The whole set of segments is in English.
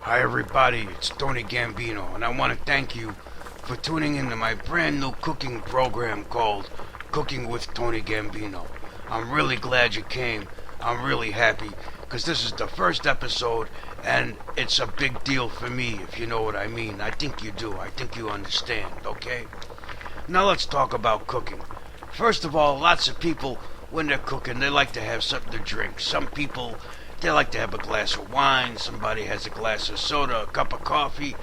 Hi everybody, it's Tony Gambino, and I want to thank you for tuning into my brand new cooking program called Cooking with Tony Gambino. I'm really glad you came. I'm really happy because this is the first episode and it's a big deal for me, if you know what I mean. I think you do. I think you understand, okay? Now let's talk about cooking. First of all, lots of people, when they're cooking, they like to have something to drink. Some people, they like to have a glass of wine. Somebody has a glass of soda, a cup of coffee.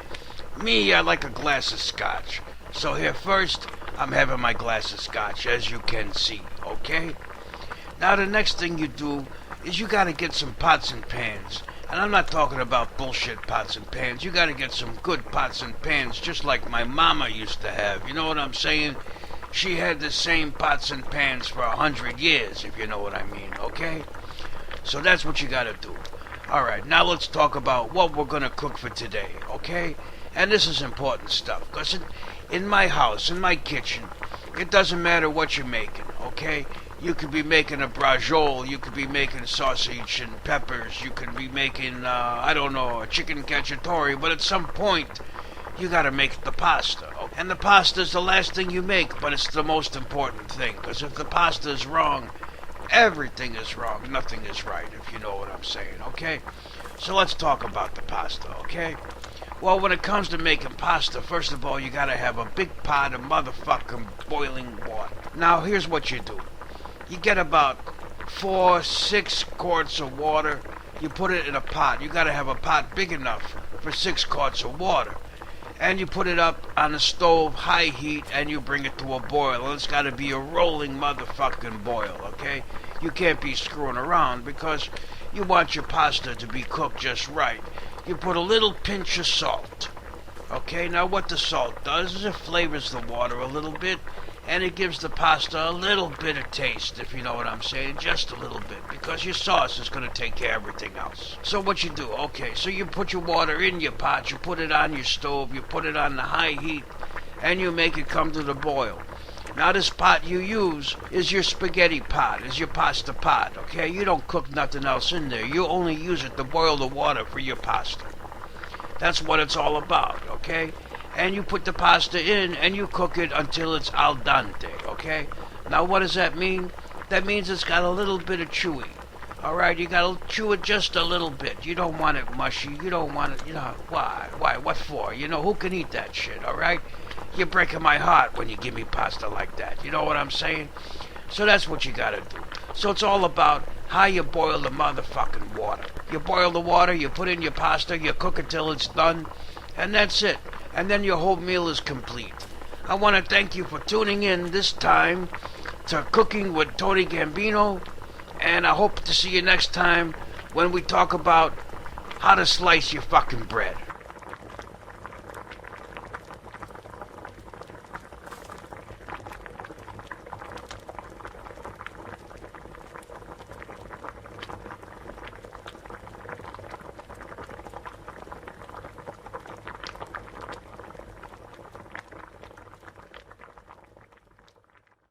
Me, I like a glass of scotch. So here first, I'm having my glass of scotch, as you can see, okay? Now the next thing you do is you gotta get some pots and pans. And I'm not talking about bullshit pots and pans. You gotta get some good pots and pans, just like my mama used to have. You know what I'm saying? She had the same pots and pans for 100 years, if you know what I mean, okay? So that's what you gotta do. Alright, now let's talk about what we're gonna cook for today, okay? And this is important stuff, because in my house, in my kitchen, it doesn't matter what you're making, okay? You could be making a braciole, you could be making sausage and peppers, you could be making, I don't know, a chicken cacciatore, but at some point, you gotta make the pasta. Okay? And the pasta is the last thing you make, but it's the most important thing, because if the pasta is wrong, everything is wrong, nothing is right, if you know what I'm saying, okay? So let's talk about the pasta, okay? Well, when it comes to making pasta, first of all, you gotta have a big pot of motherfucking boiling water. Now, here's what you do. You get about 4-6 quarts of water. You put it in a pot. You gotta have a pot big enough for 6 quarts of water. And you put it up on the stove, high heat, and you bring it to a boil. And it's gotta be a rolling motherfucking boil, okay? You can't be screwing around because you want your pasta to be cooked just right. You put a little pinch of salt. Okay, now what the salt does is it flavors the water a little bit, and it gives the pasta a little bit of taste, if you know what I'm saying, just a little bit, because your sauce is going to take care of everything else. So what you do, okay, so you put your water in your pot, you put it on your stove, you put it on the high heat, and you make it come to the boil. Now this pot you use is your spaghetti pot, is your pasta pot, okay? You don't cook nothing else in there. You only use it to boil the water for your pasta. That's what it's all about, okay? And you put the pasta in and you cook it until it's al dente, okay? Now what does that mean? That means it's got a little bit of chewy. Alright, you gotta chew it just a little bit. You don't want it mushy. You don't want it, why? What for? Who can eat that shit, alright? You're breaking my heart when you give me pasta like that. You know what I'm saying? So that's what you gotta do. So it's all about how you boil the motherfucking water. You boil the water, you put in your pasta, you cook it till it's done, and that's it. And then your whole meal is complete. I want to thank you for tuning in this time to Cooking with Tony Gambino, and I hope to see you next time when we talk about how to slice your fucking bread.